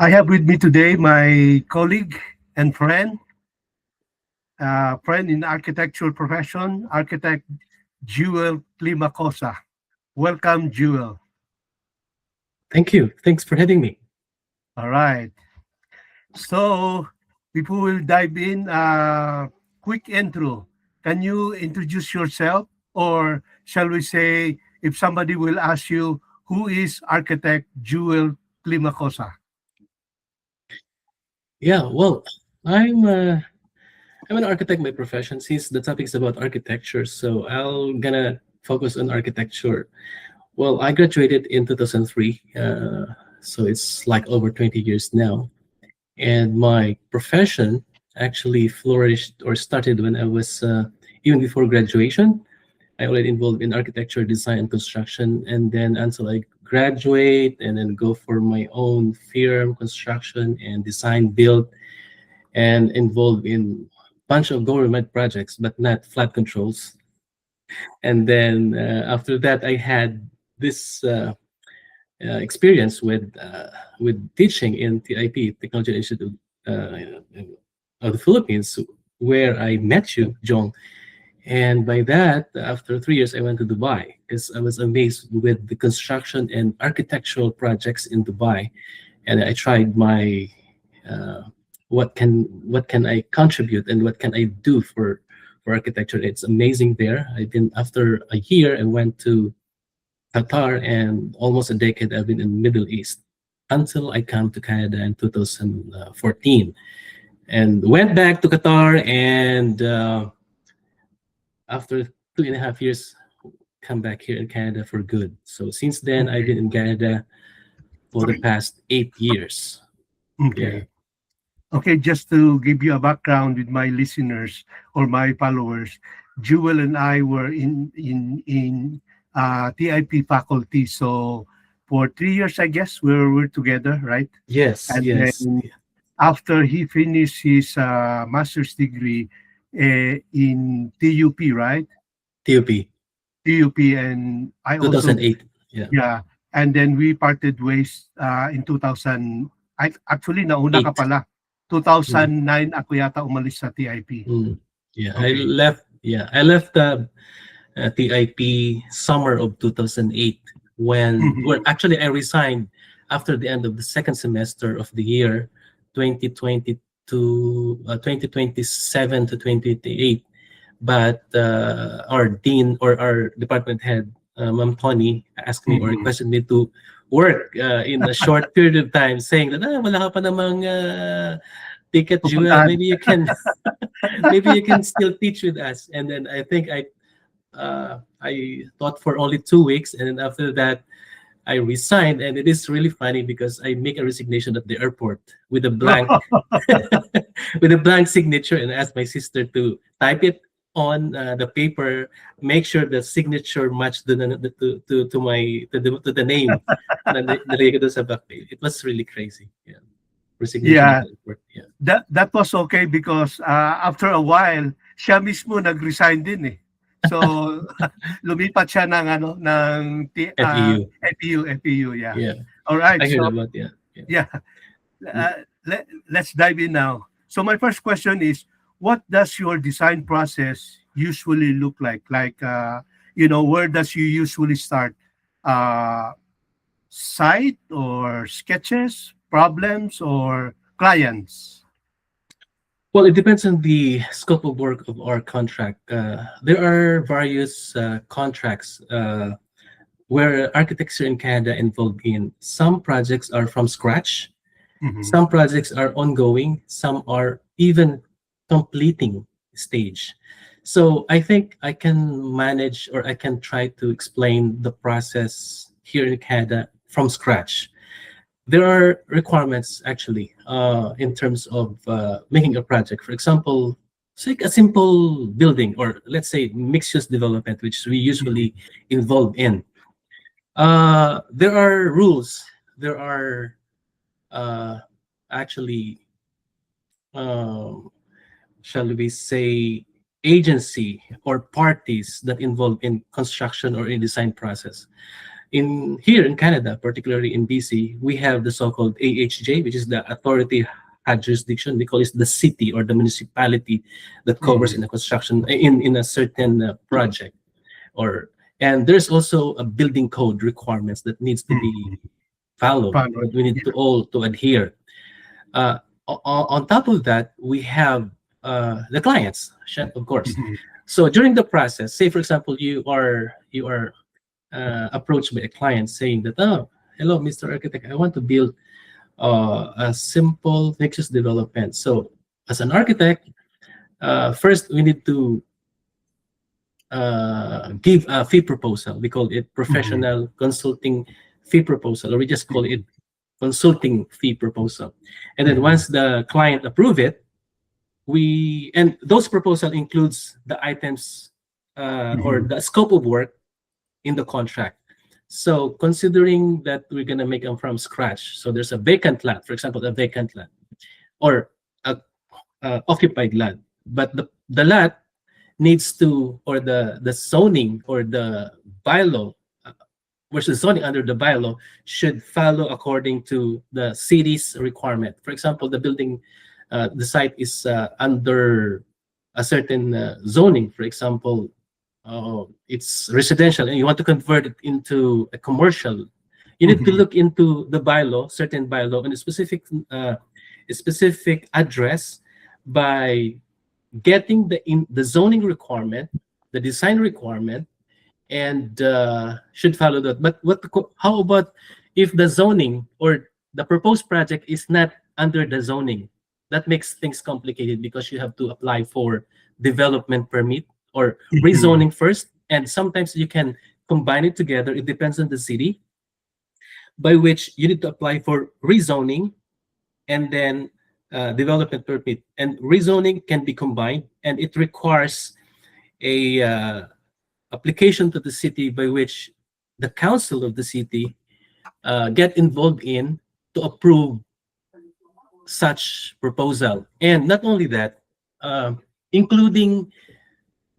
I have with me today my colleague and friend in architectural profession, architect Jewel Climacosa. Welcome, Jewel. Thank you. Thanks for having me. All right. So before we dive in, quick intro. Can you introduce yourself, or shall we say, if somebody will ask you, who is architect Jewel Climacosa? Yeah, well, I'm uh, I'm an architect by profession. Since the topic is about architecture, so I'll gonna focus on architecture. Well, I graduated in 2003, so it's like over 20 years now. And my profession actually flourished or started when I was even before graduation. I already involved in architecture, design, and construction, and then until I graduate and then go for my own firm, construction and design, build, and involved in bunch of government projects, but not flood controls. And then after that, I had this experience with teaching in TIP, Technology Institute of the Philippines, where I met you, Jong. And by that, after 3 years, I went to Dubai because I was amazed with the construction and architectural projects in Dubai, and I tried my uh, what can I contribute and what can I do for architecture. It's amazing there. I've been after a year, I went to Qatar, and almost a decade I've been in Middle East until I come to Canada in 2014 and went back to Qatar and. After 2.5 years, come back here in Canada for good. So since then, I've been Okay. in Canada for the past 8 years. Yeah. Okay. Okay, just to give you a background with my listeners or my followers, Jewel and I were in TIP faculty. So for 3 years, I guess we're together, right? Yes. And Yes. then after he finished his master's degree in TUP, right? TOP. TUP, and I also 2008. Yeah. yeah. And then we parted ways in 2000. Actually, nauna ka 8. pala. Mm, 2009 ako yata umalis sa TIP. mm. Yeah. I Okay. left. Yeah. I left the TIP summer of 2008 when, Mhm. well, actually, I resigned after the end of the second semester of the year 2022, 2027 to 2028. But our dean or our department head, Ma'am Tony, asked me or Mhm. requested me to work in a short period of time, saying that wala ka pa namang ticket, Jewel. Pupuntahan. Maybe you can still teach with us. And then I think I taught for only 2 weeks, and then after that I resigned. And it is really funny because I make a resignation at the airport with a blank with a blank signature, and ask my sister to type it on the paper, make sure the signature matched to the name na nilagay ko doon sa back page. It was really crazy. Yeah, resignation at Yeah, the airport. Yeah, that was okay because after a while, siya mismo nag-resign din eh. So lumipat siya ng FEU. FEU, yeah. Yeah, All right. I heard So about. Yeah, yeah. yeah, Mm. let's dive in now. So my first question is, what does your design process usually look like? Like, where does you usually start? Uh, Site or sketches, problems or clients? Well, it depends on the scope of work of our contract. There are various contracts where architects here in Canada involved in. Some projects are from scratch. Mhm. Some projects are ongoing. Some are even completing stage. So I think I can manage or I can try to explain the process here in Canada from scratch. There are requirements actually in terms of making a project. For example, say a simple building or let's say mixed-use development, which we Mhm. usually involve in. There are rules. There are uh, actually, um, shall we say, agency or parties that involve in construction or in design process. In here in Canada, particularly in BC, we have the so-called AHJ, which is the authority had jurisdiction. We call it the city or the municipality that covers in Mhm. a construction in a certain project. Or and there's also a building code requirements that needs to be Mhm. followed, Followed. that we need to all to adhere. Uh, on top of that, we have the clients, of course. Mhm. So during the process, say for example, you are approached by a client saying that, oh, hello, Mr. Architect, I want to build a simple mixed-use development. So as an architect, first we need to give a fee proposal. We call it Mhm. professional consulting fee proposal, or we just call it Mhm. consulting fee proposal. And then Mhm. once the client approve it, we and those proposal includes the items or Mhm. the scope of work in the contract. So considering that we're gonna make them from scratch, so there's a vacant lot, for example, a vacant lot or a occupied lot, but the lot needs to, or the zoning or the bylaw, uh, versus zoning under the bylaw should follow according to the city's requirement. For example, the building, the site is under a certain zoning. For example, it's residential and you want to convert it into a commercial. You need to Mhm. look into the bylaw, certain bylaw, and a specific address by getting the zoning requirement, the design requirement, and should follow that. But how about if the zoning or the proposed project is not under the zoning? That makes things complicated because you have to apply for development permit or Mhm. rezoning first, and sometimes you can combine it together. It depends on the city, by which you need to apply for rezoning and then development permit. And rezoning can be combined, and it requires a application to the city by which the council of the city get involved in to approve such proposal. And not only that, uh, including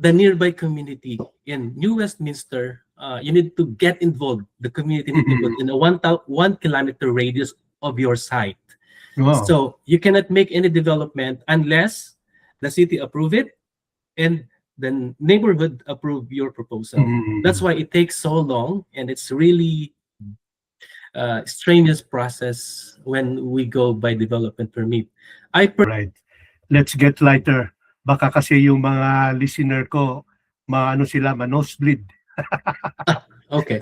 the nearby community in New Westminster, you need to get involved. The community need to Mhm. involved in a 1 kilometer radius of your site. Wow. So you cannot make any development unless the city approve it and the neighborhood approve your proposal. That's Mhm. why it takes so long, and it's really strenuous process when we go by development permit. I Right. Let's get lighter. Baka kasi yung mga listener ko, maano sila, ma-nosebleed. okay.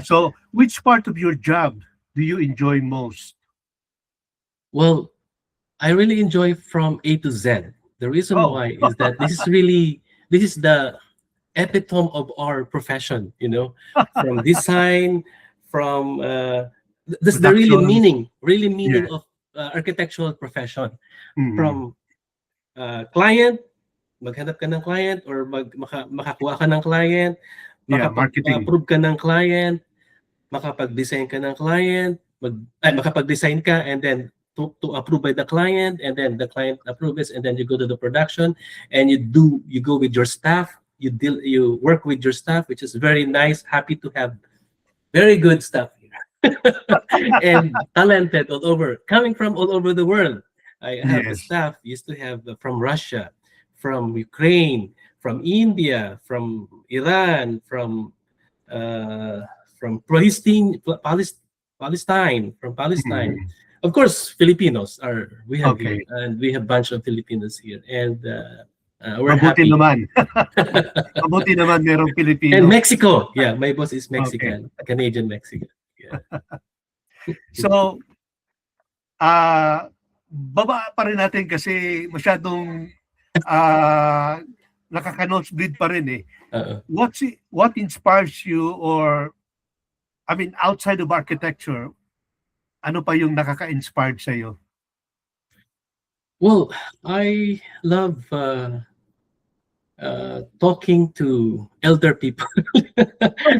So, which part of your job do you enjoy most? Well, I really enjoy from A to Z. The reason Oh, why is that this is the epitome of our profession. From design, from this the production. really Yeah. meaning of architectural profession. Mhm. From client, maghanap ka ng client or makakuha ka ng client, Yeah, marketing. makapag-approve ka ng client, makapag-design ka ng client, makapag-design ka and then to approve by the client, and then the client approves, and then you go to the production and you go with your staff, you work with your staff, which is very nice. Happy to have very good staff here and talented all over, coming from all over the world. I have a Yes. staff used to have from Russia, from Ukraine, from India, from Iran, uh, from Palestine. Mhm. Of course, Filipinos are we have here, Okay. and we have bunch of Filipinos here, and we're Mabuti happy. naman. Mabuti naman merong And Pilipino. Mexico, yeah, my boss is Okay. Mexican, Canadian Mexican. Yeah. So, baba pa rin natin kasi masyadong ah, nakaka-nosebleed pa rin eh. Uh, What inspires you, or I mean outside of architecture, ano pa yung nakaka-inspired sa iyo? well, I love talking to elder people.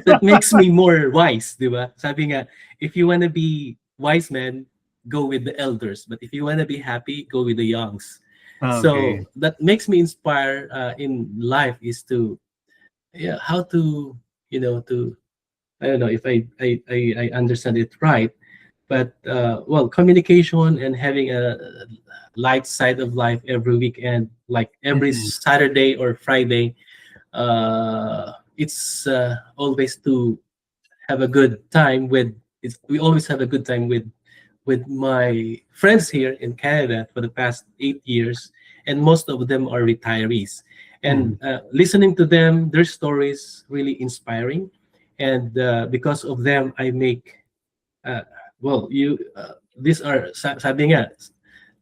That makes me more wise, di ba? Sabi nga, if you want to be wise man, go with the elders. But if you want to be happy, go with the youngs. Okay. So that makes me inspire in life is to, yeah, how to, to I don't know if I understand it right, but well, communication and having a light side of life every weekend, like every Mhm. Saturday or Friday, it's always to have a good time with. We always have a good time with my friends here in Canada for the past 8 years, and most of them are retirees. And Mhm. listening to them, their stories really inspiring, and because of them, I make uh, well, you these are sabi nga,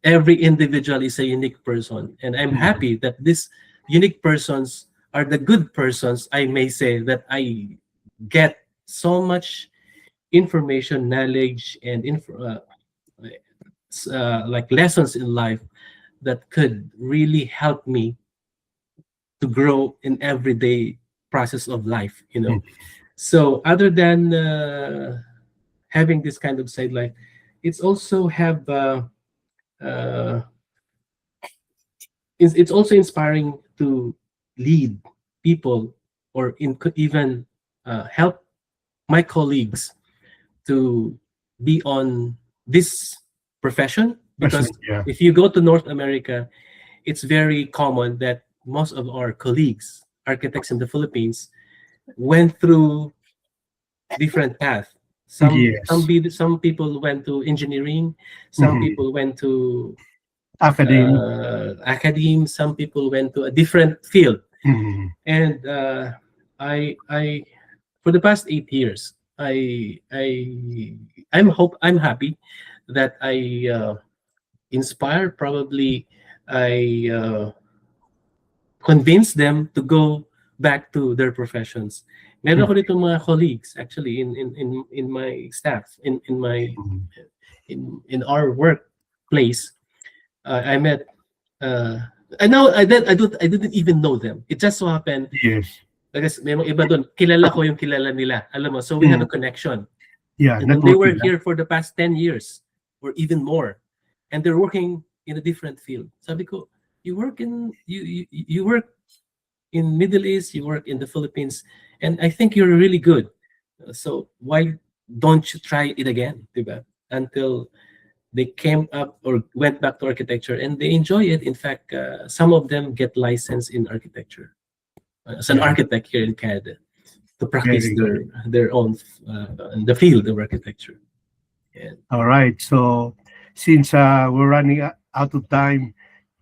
every individual is a unique person, and I'm Mhm. happy that these unique persons are the good persons. I may say that I get so much information, knowledge, and like lessons in life that could really help me to grow in everyday process of life. So other than having this kind of side life, it's also have uh, it's also inspiring to lead people, or could even help my colleagues to be on this profession, because Person, yeah. if you go to North America, it's very common that most of our colleagues, architects in the Philippines, went through different paths. Yes. Some people went to engineering, some Mhm. people went to Academe. academe, some people went to a different field. Mhm. And I for the past 8 years, I'm happy that I inspire, probably I convince them to go back to their professions. Meron ako dito mga colleagues actually in my staff, in my Mhm. in our workplace. I met uh, I know I didn't even know them. It just so happened Yes. because may mga iba doon, kilala ko yung kilala nila. Alam mo, so we have Mhm. a connection. Yeah, And then they were networking, huh? here for the past 10 years or even more. And they're working in a different field. Sabi ko, you work in Middle East, you work in the Philippines, and I think you're really good. So why don't you try it again, diba? Until they came up or went back to architecture and they enjoy it. In fact, some of them get licensed in architecture as an Yeah, architect here in Canada to practice very good. their own in the field of architecture. And All right. So since we're running out of time,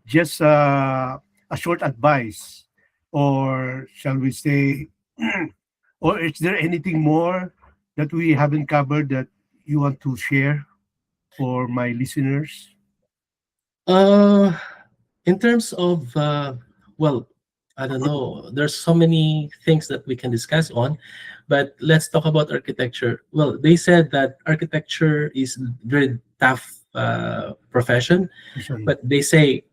just a short advice, or shall we say, or is there anything more that we haven't covered that you want to share for my listeners? uh, in terms of well, I don't know. There's so many things that we can discuss on, but let's talk about architecture. Well, they said that architecture is very tough profession, Person. but they say,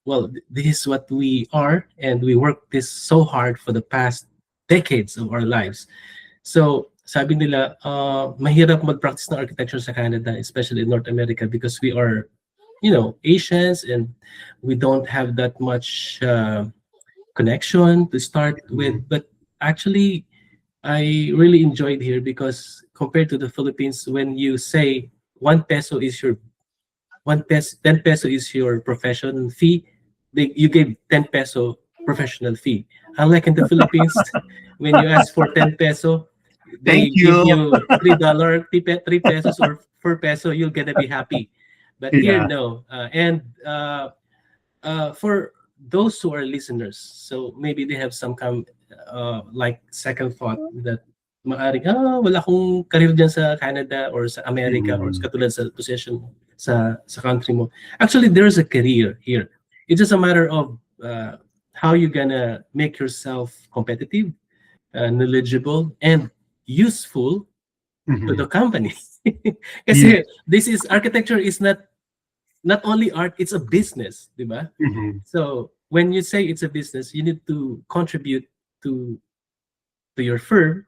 well, this is what we are, and we work this so hard for the past decades of our lives. So, sabi nila, mahirap mag-practice ng architecture sa Canada, especially in North America, because we are, Asians, and we don't have that much connection to start with. Mhm. But actually, I really enjoyed here because compared to the Philippines, when you say 1 peso is your 1 peso, 10 peso is your profession fee. You gave 10 peso professional fee. Unlike in the Philippines, when you ask for 10 peso, Thank they give you. you $3, 3 pesos or 4 peso. You're gonna be happy. But here, Yeah. no. And for those who are listeners, so maybe they have some like second thought that maaring, wala akong career dyan sa Canada or sa America or Mhm. katulad sa position sa country mo. Actually, there's a career here. It's just a matter of how you gonna make yourself competitive, knowledgeable, and useful to the Mhm. company. Kasi Yes. this is architecture is not only art, it's a business, di ba? Mhm. So when you say it's a business, you need to contribute to to your firm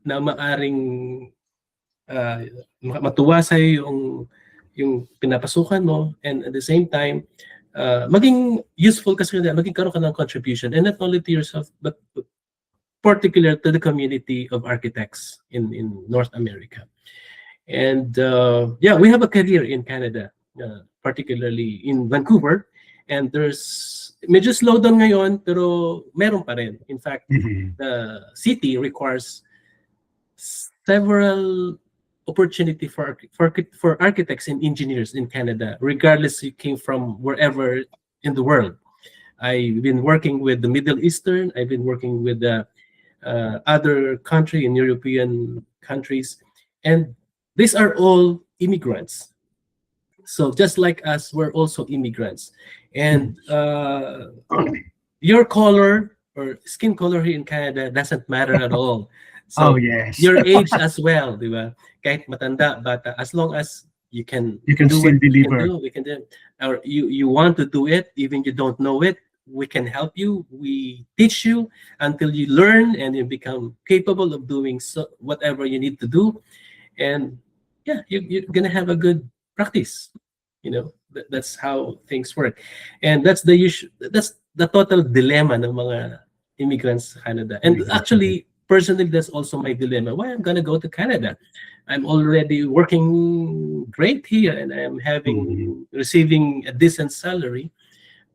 na maaring uh, matuwa sa yung pinapasukan mo, and at the same time maging useful kasi maging karoon ka ng contribution, and not only to yourself but particular to the community of architects in North America. And yeah, we have a career in Canada, particularly in Vancouver. And there's medyo slow down ngayon, pero meron pa rin. In fact, Mhm. the city requires several opportunity for architects and engineers in Canada, regardless you came from wherever in the world. I've been working with the Middle Eastern. I've been working with the other country in European countries, and these are all immigrants. So just like us, we're also immigrants, and your color or skin color here in Canada doesn't matter at all. Oh, So yes. your age as well, di ba? Kahit matanda, bata, as long as you can You can do still what you can deliver. do, we can do. Or you want to do it, even you don't know it, we can help you. We teach you until you learn and you become capable of doing whatever you need to do. And yeah, you're gonna have a good practice. That's how things work, and that's the total dilemma ng mga immigrants sa Canada. And actually, personally, that's also my dilemma. Why I'm gonna go to Canada? I'm already working great here, and I'm Mhm. receiving a decent salary.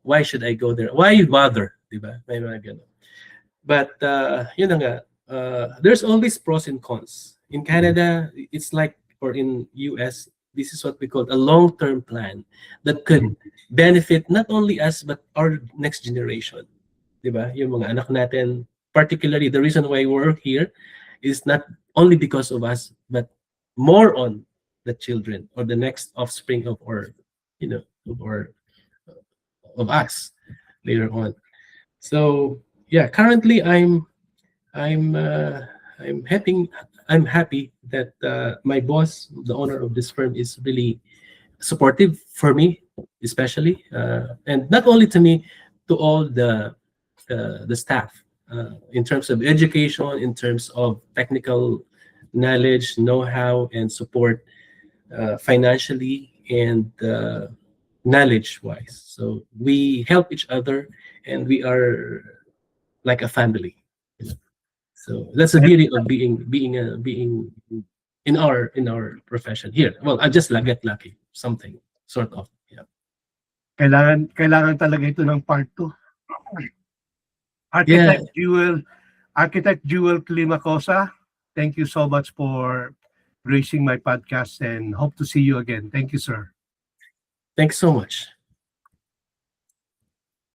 Why should I go there? Why bother? Diba? May mga ganun. But yun na nga, there's always pros and cons. In Canada, it's like, or in US, this is what we call a long-term plan that could benefit not only us but our next generation. Diba? Yung mga anak natin, particularly the reason why we're here is not only because of us, but more on the children or the next offspring of our, of our of us later on. So yeah, currently I'm uh, I'm happy I'm happy that my boss, the owner of this firm, is really supportive for me, especially, and not only to me, to all the staff, in terms of education, in terms of technical knowledge, know-how, and support, financially and knowledge-wise. So we help each other, and we are like a family. So that's the beauty of being in our profession here. Well, I just get lucky, something sort of. Yeah. Kailangan talaga ito ng part 2. Yeah. Architect Jewel, Architect Jewel Climacosa, thank you so much for gracing my podcast and hope to see you again. Thank you, sir. Thanks so much.